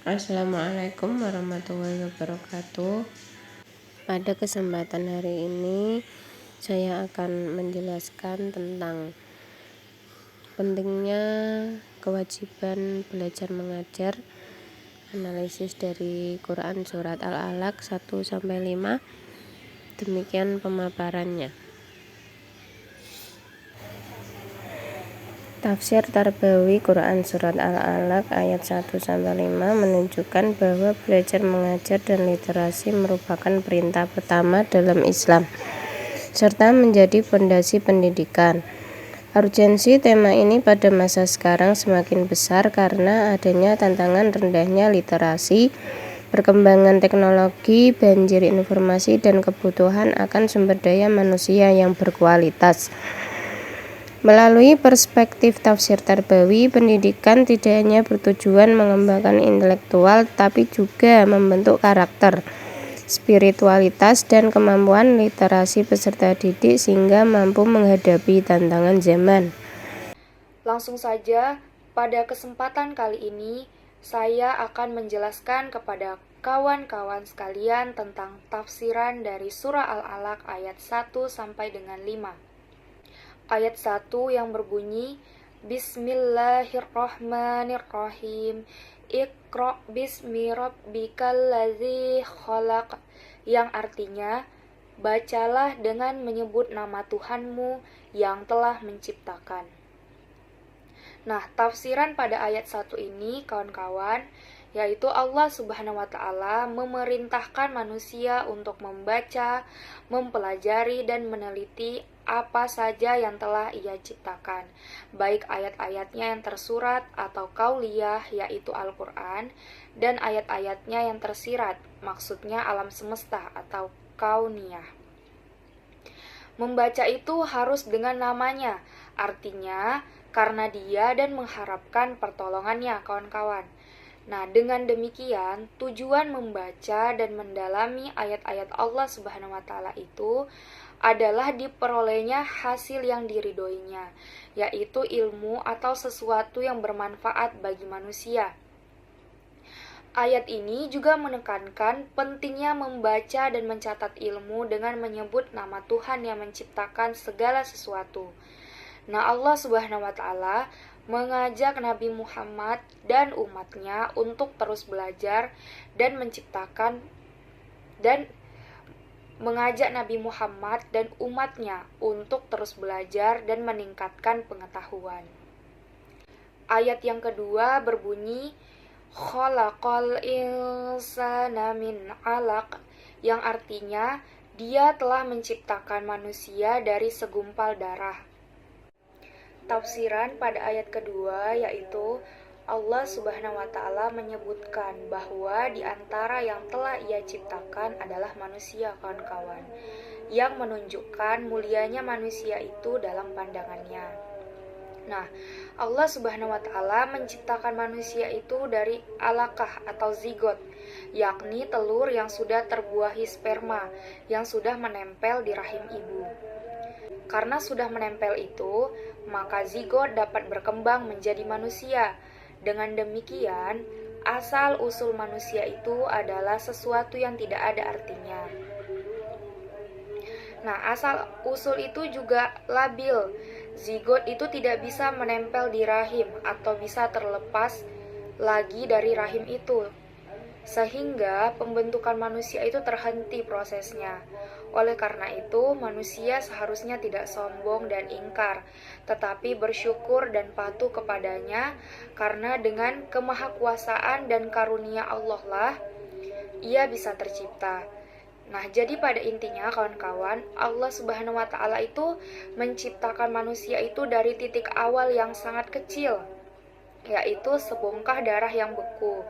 Assalamualaikum warahmatullahi wabarakatuh. Pada kesempatan hari ini saya akan menjelaskan tentang pentingnya kewajiban belajar mengajar, analisis dari Quran surat Al-Alaq 1-5. Demikian pemaparannya. Tafsir Tarbawi Quran Surat Al-Alaq ayat 1-5 menunjukkan bahwa belajar mengajar dan literasi merupakan perintah pertama dalam Islam, serta menjadi fondasi pendidikan. Urgensi tema ini pada masa sekarang semakin besar karena adanya tantangan rendahnya literasi, perkembangan teknologi, banjir informasi, dan kebutuhan akan sumber daya manusia yang berkualitas. Melalui perspektif tafsir Tarbawi, pendidikan tidak hanya bertujuan mengembangkan intelektual, tapi juga membentuk karakter, spiritualitas, dan kemampuan literasi peserta didik sehingga mampu menghadapi tantangan zaman. Langsung saja, pada kesempatan kali ini, saya akan menjelaskan kepada kawan-kawan sekalian tentang tafsiran dari surah Al-Alaq ayat 1 sampai dengan 5. Ayat 1 yang berbunyi, Bismillahirrahmanirrahim, Iqra' bismi rabbikal ladzi khalaq, yang artinya, bacalah dengan menyebut nama Tuhanmu yang telah menciptakan. Nah, tafsiran pada ayat 1 ini, kawan-kawan, yaitu Allah Subhanahu wa Ta'ala memerintahkan manusia untuk membaca, mempelajari, dan meneliti apa saja yang telah Ia ciptakan, baik ayat-ayatnya yang tersurat atau qauliyah, yaitu Al-Quran, dan ayat-ayatnya yang tersirat, maksudnya alam semesta atau kauniyah. Membaca itu harus dengan namanya, artinya karena Dia dan mengharapkan pertolongannya, kawan-kawan. Nah, dengan demikian, tujuan membaca dan mendalami ayat-ayat Allah Subhanahu wa Ta'ala itu adalah diperolehnya hasil yang diridhoinya, yaitu ilmu atau sesuatu yang bermanfaat bagi manusia. Ayat ini juga menekankan pentingnya membaca dan mencatat ilmu dengan menyebut nama Tuhan yang menciptakan segala sesuatu. Nah, Allah Subhanahu wa Ta'ala mengajak Nabi Muhammad dan umatnya untuk terus belajar dan menciptakan dan mengajak Nabi Muhammad dan umatnya untuk terus belajar dan meningkatkan pengetahuan. Ayat yang kedua berbunyi, Khalaqal insana min 'alaq, yang artinya Dia telah menciptakan manusia dari segumpal darah. Tafsiran pada ayat kedua yaitu Allah Subhanahu wa Ta'ala menyebutkan bahwa di antara yang telah Ia ciptakan adalah manusia, kawan-kawan, yang menunjukkan mulianya manusia itu dalam pandangannya. Nah, Allah Subhanahu wa Ta'ala menciptakan manusia itu dari alaqah atau zigot, yakni telur yang sudah terbuahi sperma yang sudah menempel di rahim ibu. Karena sudah menempel itu, maka zigot dapat berkembang menjadi manusia. Dengan demikian, asal-usul manusia itu adalah sesuatu yang tidak ada artinya. Nah, asal-usul itu juga labil. Zigot itu tidak bisa menempel di rahim atau bisa terlepas lagi dari rahim itu, sehingga pembentukan manusia itu terhenti prosesnya. Oleh karena itu, manusia seharusnya tidak sombong dan ingkar, tetapi bersyukur dan patuh kepadanya, karena dengan kemahakuasaan dan karunia Allah lah, ia bisa tercipta. Nah, jadi pada intinya, kawan-kawan, Allah Subhanahu wa Ta'ala itu menciptakan manusia itu dari titik awal yang sangat kecil, yaitu sebongkah darah yang beku.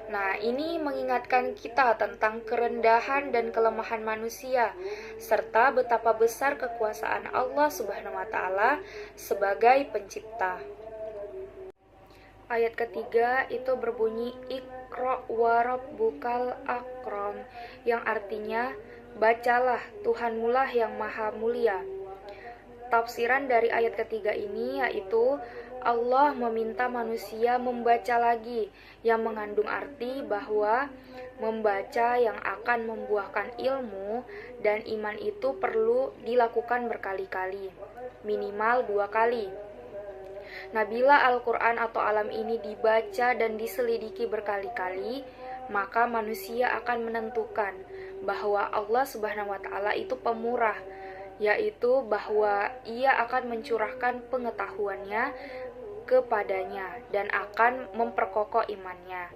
Nah, ini mengingatkan kita tentang kerendahan dan kelemahan manusia, serta betapa besar kekuasaan Allah Subhanahu wa Ta'ala sebagai pencipta. Ayat ketiga itu berbunyi, Iqra' wa rabbukal akram, yang artinya, bacalah, Tuhanmu lah yang maha mulia. Tafsiran dari ayat ketiga ini yaitu Allah meminta manusia membaca lagi, yang mengandung arti bahwa membaca yang akan membuahkan ilmu dan iman itu perlu dilakukan berkali-kali, minimal 2 kali. Nah, bila Al-Quran atau alam ini dibaca dan diselidiki berkali-kali, maka manusia akan menentukan bahwa Allah Subhanahu wa Ta'ala itu pemurah, yaitu bahwa Ia akan mencurahkan pengetahuannya kepadanya dan akan memperkokoh imannya.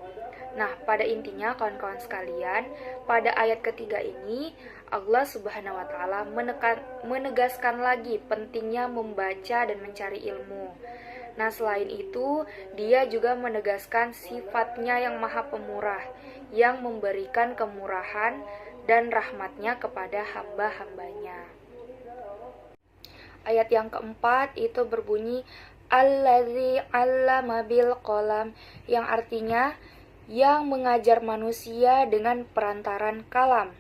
Nah, pada intinya kawan-kawan sekalian, pada ayat ketiga ini Allah Subhanahu wa Ta'ala menegaskan lagi pentingnya membaca dan mencari ilmu. Nah, selain itu, Dia juga menegaskan sifatnya yang Maha Pemurah, yang memberikan kemurahan dan rahmatnya kepada hamba-hambanya. Ayat yang keempat itu berbunyi Alladzi 'allama bil qalam, yang artinya yang mengajar manusia dengan perantaran kalam.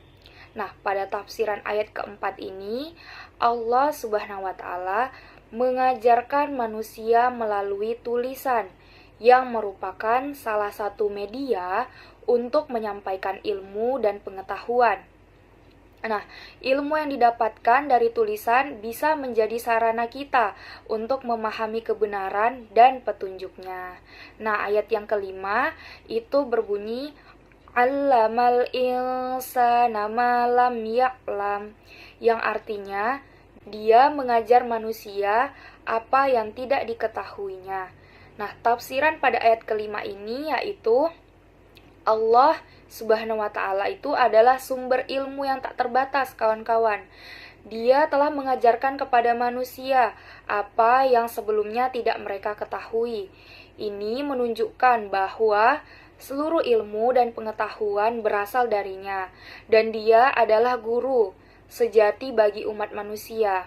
Nah, pada tafsiran ayat keempat ini, Allah Subhanahu wa Ta'ala mengajarkan manusia melalui tulisan yang merupakan salah satu media untuk menyampaikan ilmu dan pengetahuan. Nah, ilmu yang didapatkan dari tulisan bisa menjadi sarana kita untuk memahami kebenaran dan petunjuknya. Nah, ayat yang kelima itu berbunyi Allamal insana ma lam ya'lam, yang artinya Dia mengajar manusia apa yang tidak diketahuinya. Nah, tafsiran pada ayat kelima ini yaitu Allah Subhanahu wa Ta'ala itu adalah sumber ilmu yang tak terbatas, kawan-kawan. Dia telah mengajarkan kepada manusia apa yang sebelumnya tidak mereka ketahui. Ini menunjukkan bahwa seluruh ilmu dan pengetahuan berasal darinya, dan Dia adalah guru sejati bagi umat manusia.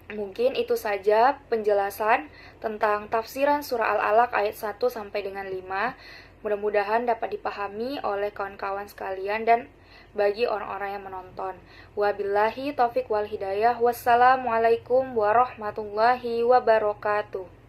Mungkin itu saja penjelasan tentang tafsiran surah Al-Alaq ayat 1 sampai dengan 5. Mudah-mudahan dapat dipahami oleh kawan-kawan sekalian dan bagi orang-orang yang menonton. Wabillahi taufik wal hidayah. Wassalamualaikum warahmatullahi wabarakatuh.